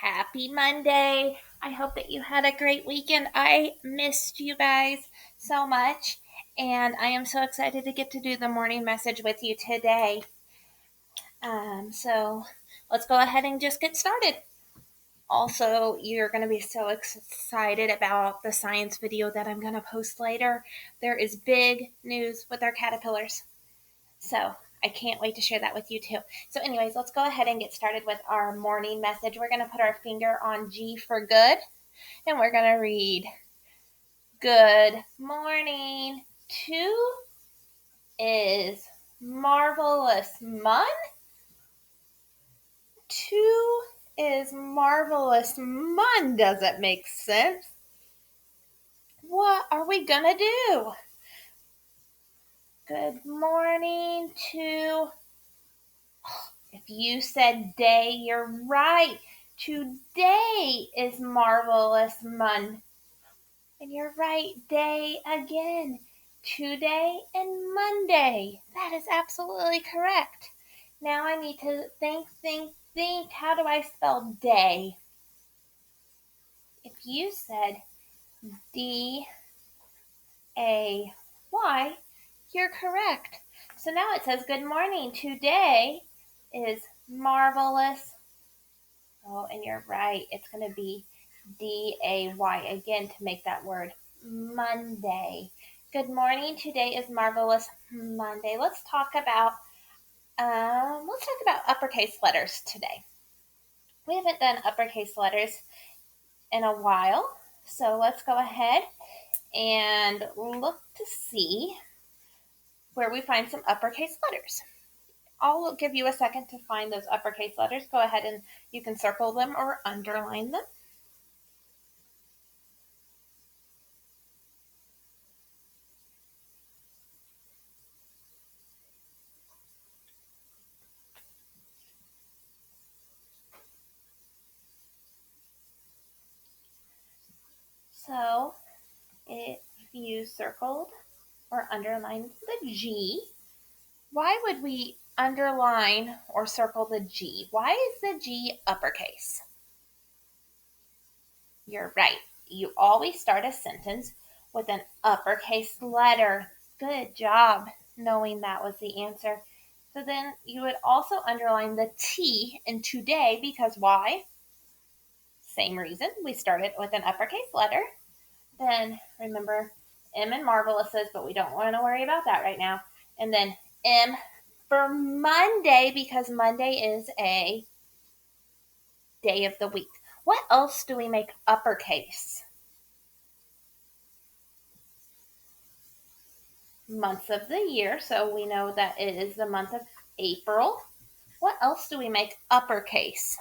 Happy Monday. I hope that you had a great weekend. I missed you guys so much, and I am so excited to get to do the morning message with you today. So let's go ahead and just get started. Also, you're going to be so excited about the science video that I'm going to post later. There is big news with our caterpillars. So I can't wait to share that with you too. So anyways, let's go ahead and get started with our morning message. We're going to put our finger on G for good, and we're going to read, good morning. 2 is marvelous mun. 2 is marvelous mun. Does it make sense? What are we going to do? Good morning to... If you said day, you're right. Today is marvelous mun. And you're right, day again. Today and Monday. That is absolutely correct. Now I need to think. How do I spell day? If you said D-A-Y, you're correct. So now it says good morning. Today is marvelous. Oh, and you're right. It's going to be D-A-Y again to make that word Monday. Good morning. Today is marvelous Monday. Let's talk about uppercase letters today. We haven't done uppercase letters in a while, so let's go ahead and look to see where we find some uppercase letters. I'll give you a second to find those uppercase letters. Go ahead and you can circle them or underline them. So if you circled or underlined the G, why would we underline or circle the G? Why is the G uppercase? You're right. You always start a sentence with an uppercase letter. Good job knowing that was the answer. So then you would also underline the T in today because why? Same reason. We started with an uppercase letter. Then remember M in marvelouses, but we don't want to worry about that right now. And then M for Monday because Monday is a day of the week. What else do we make uppercase? Months of the year, so we know that it is the month of April. What else do we make uppercase?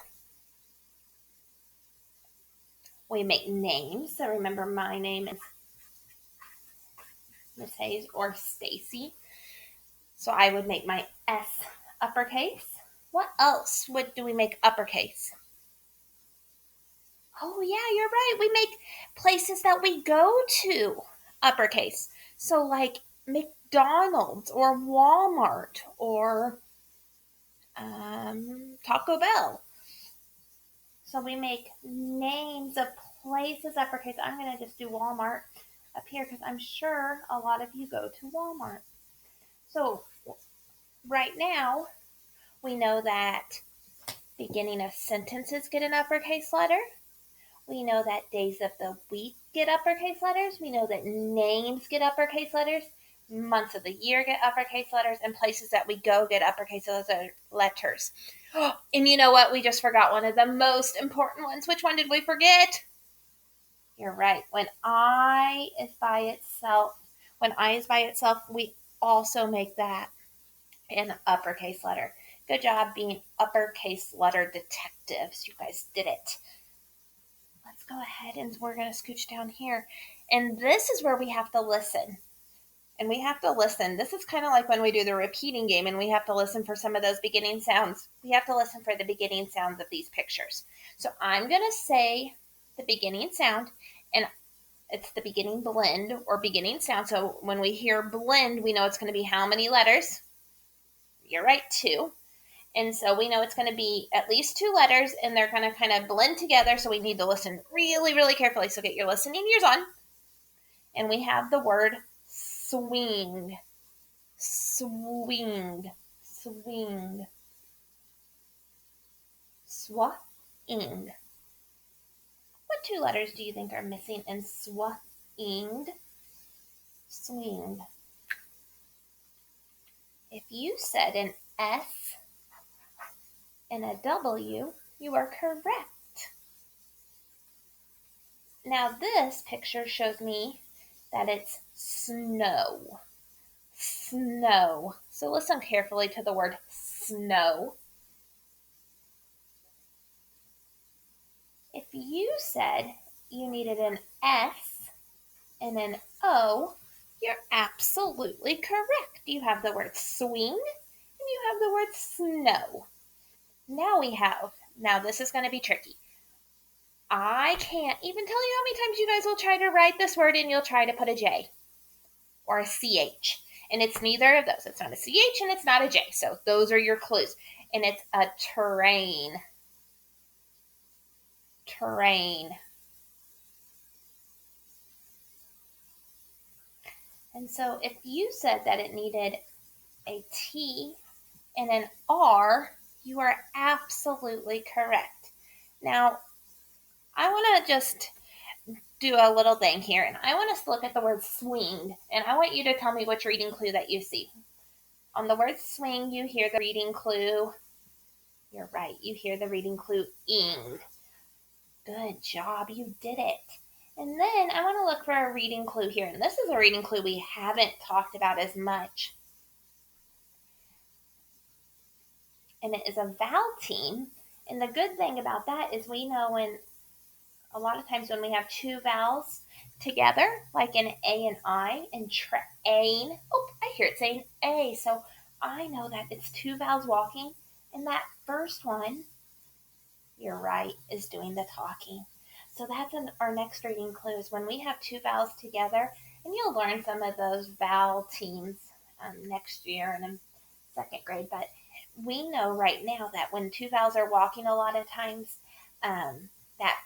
We make names. So remember, my name is Miss Hayes or Stacy. So I would make my S uppercase. What else do we make uppercase? Oh, yeah, you're right. We make places that we go to uppercase. So, like McDonald's or Walmart or Taco Bell. So, we make names of places uppercase. I'm going to just do Walmart up here because I'm sure a lot of you go to Walmart. So, right now, we know that beginning of sentences get an uppercase letter. We know that days of the week get uppercase letters. We know that names get uppercase letters. Months of the year get uppercase letters. And places that we go get uppercase letters. And you know what? We just forgot one of the most important ones. Which one did we forget? You're right. When I is by itself, we also make that an uppercase letter. Good job being uppercase letter detectives. You guys did it. Let's go ahead and we're going to scooch down here. And this is where we have to listen. And we have to listen. This is kind of like when we do the repeating game and we have to listen for some of those beginning sounds. We have to listen for the beginning sounds of these pictures. So I'm going to say the beginning sound, and it's the beginning blend or beginning sound. So when we hear blend, we know it's going to be how many letters? You're right, 2. And so we know it's going to be at least 2 letters, and they're going to kind of blend together. So we need to listen really, really carefully. So get your listening ears on. And we have the word swing. Swing. Swing. Swing. What 2 letters do you think are missing in swing? Swing. If you said an S and a W, you are correct. Now this picture shows me that it's snow. Snow. So listen carefully to the word snow. If you said you needed an S and an O, you're absolutely correct. You have the word swing and you have the word snow. Now this is going to be tricky. I can't even tell you how many times you guys will try to write this word and you'll try to put a J or a CH. And it's neither of those. It's not a CH and it's not a J. So those are your clues. And it's a train. Train. And so if you said that it needed a T and an R, you are absolutely correct. Now, I want to just do a little thing here, and I want us to look at the word swing, and I want you to tell me which reading clue that you see. On the word swing, you hear the reading clue. You're right, you hear the reading clue ing. Good job, you did it. And then I want to look for a reading clue here, and this is a reading clue we haven't talked about as much. And it is a vowel team. And the good thing about that is we know when a lot of times when we have 2 vowels together, like an A and I, and train. Oh, I hear it saying A. So I know that it's 2 vowels walking. And that first one, you're right, is doing the talking. So that's our next reading clue is when we have 2 vowels together. And you'll learn some of those vowel teams next year in 2nd grade. But we know right now that when 2 vowels are walking a lot of times, that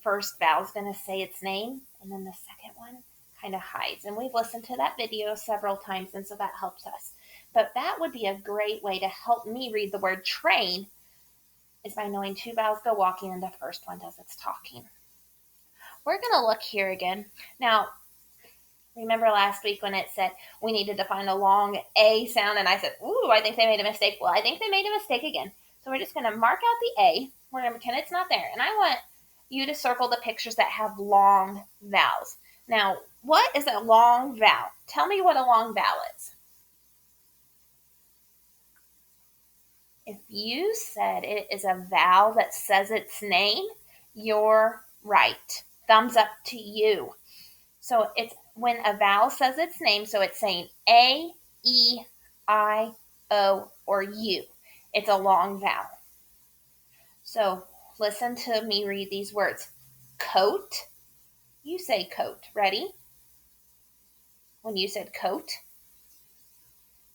first vowel is going to say its name, and then the second one kind of hides. And we've listened to that video several times, and so that helps us. But that would be a great way to help me read the word train is by knowing 2 vowels go walking and the first one does its talking. We're going to look here again. Now, remember last week when it said we needed to find a long A sound, and I said, ooh, I think they made a mistake. Well, I think they made a mistake again. So we're just going to mark out the A. We're going to pretend it's not there. And I want you to circle the pictures that have long vowels. Now, what is a long vowel? Tell me what a long vowel is. If you said it is a vowel that says its name, you're right. Thumbs up to you. So it's when a vowel says its name, so it's saying A, E, I, O, or U. It's a long vowel. So listen to me read these words. Coat. You say coat. Ready? When you said coat,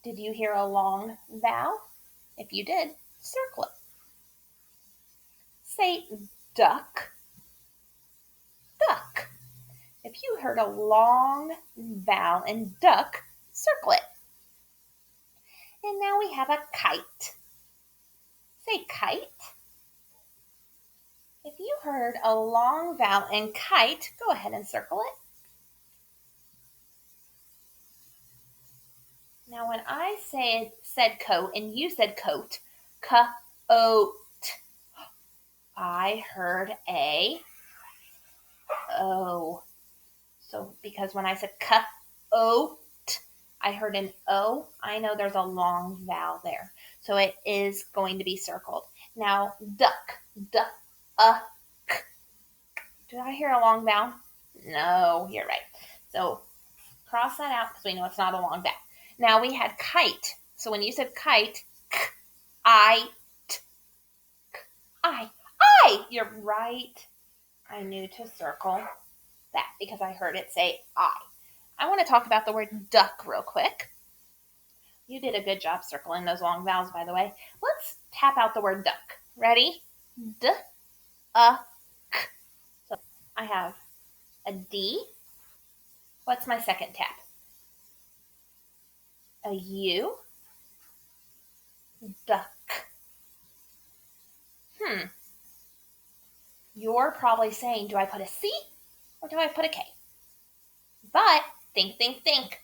did you hear a long vowel? If you did, circle it. Say duck. Duck. If you heard a long vowel in duck, circle it. And now we have a kite. Say kite. If you heard a long vowel in kite, go ahead and circle it. Now when I said coat and you said coat, coat, I heard a O. So because when I said coat, I heard an O, I know there's a long vowel there. So it is going to be circled. Now duck, duck. Did I hear a long vowel? No, you're right. So cross that out because we know it's not a long vowel. Now we had kite. So when you said kite, I. You're right. I knew to circle that because I heard it say I. I want to talk about the word duck real quick. You did a good job circling those long vowels, by the way. Let's tap out the word duck. Ready? D, a, k. So I have a D. What's my second tap? A U. Duck. You're probably saying, do I put a C or do I put a K? But think, think, think.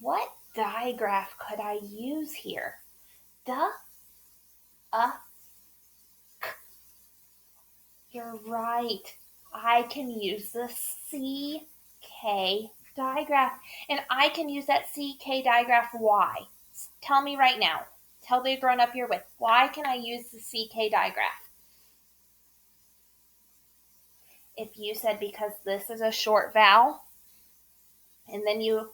What digraph could I use here? Duh, k. You're right. I can use the CK digraph. And I can use that CK digraph. Why? Tell me right now. Tell the grown up you're with. Why can I use the CK digraph? If you said because this is a short vowel, and then you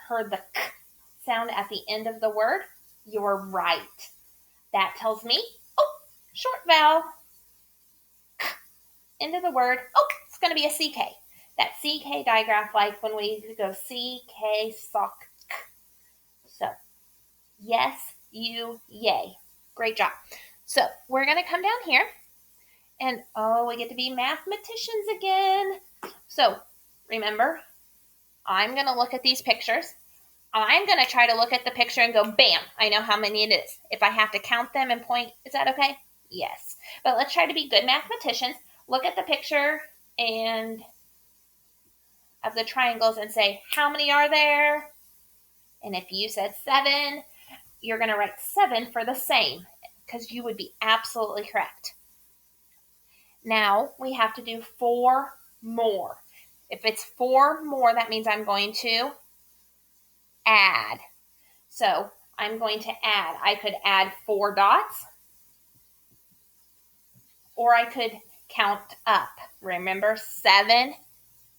heard the k sound at the end of the word, you're right. That tells me, oh, short vowel, k, end of the word, oh, it's going to be a CK. That CK digraph, like when we go CK sock. K. So, yes, you, yay. Great job. So, we're going to come down here, and we get to be mathematicians again. So, remember, I'm going to look at these pictures. I'm going to try to look at the picture and go, bam, I know how many it is. If I have to count them and point, is that okay? Yes. But let's try to be good mathematicians. Look at the picture and of the triangles and say, how many are there? And if you said 7, you're going to write 7 for the same because you would be absolutely correct. Now we have to do 4 more. If it's 4 more, that means I'm going to add. So I'm going to add. I could add 4 dots, or I could count up. Remember, 7,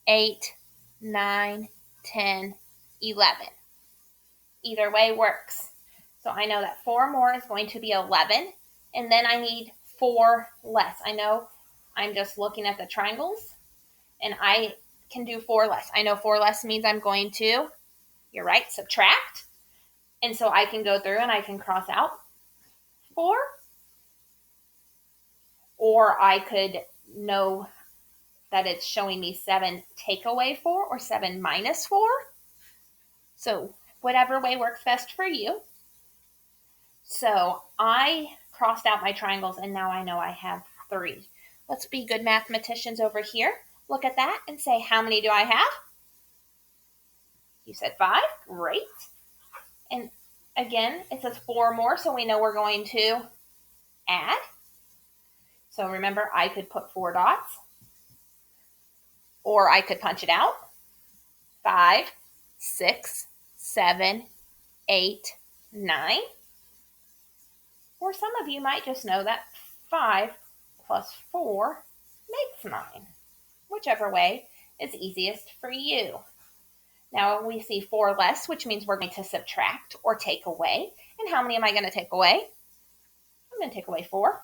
8, 9, 10, 11. Either way works. So I know that 4 more is going to be 11, and then I need 4 less. I know I'm just looking at the triangles, and I can do 4 less. I know 4 less means I'm going to, you're right, subtract. And so I can go through and I can cross out 4. Or I could know that it's showing me 7 take away 4 or 7 minus 4. So whatever way works best for you. So I crossed out my triangles and now I know I have 3. Let's be good mathematicians over here. Look at that and say, how many do I have? You said 5. Great. And again, it says 4 more, so we know we're going to add. So remember, I could put 4 dots, or I could punch it out. 5, 6, 7, 8, 9. Or some of you might just know that 5 plus 4 makes 9. Whichever way is easiest for you. Now we see 4 less, which means we're going to subtract or take away. And how many am I going to take away? I'm going to take away 4.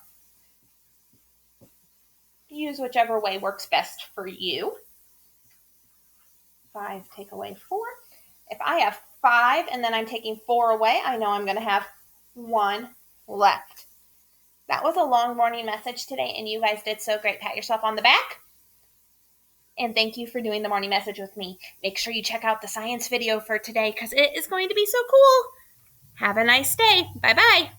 Use whichever way works best for you. 5 take away 4. If I have 5 and then I'm taking 4 away, I know I'm going to have 1 left. That was a long morning message today, and you guys did so great. Pat yourself on the back. And thank you for doing the morning message with me. Make sure you check out the science video for today because it is going to be so cool. Have a nice day. Bye-bye.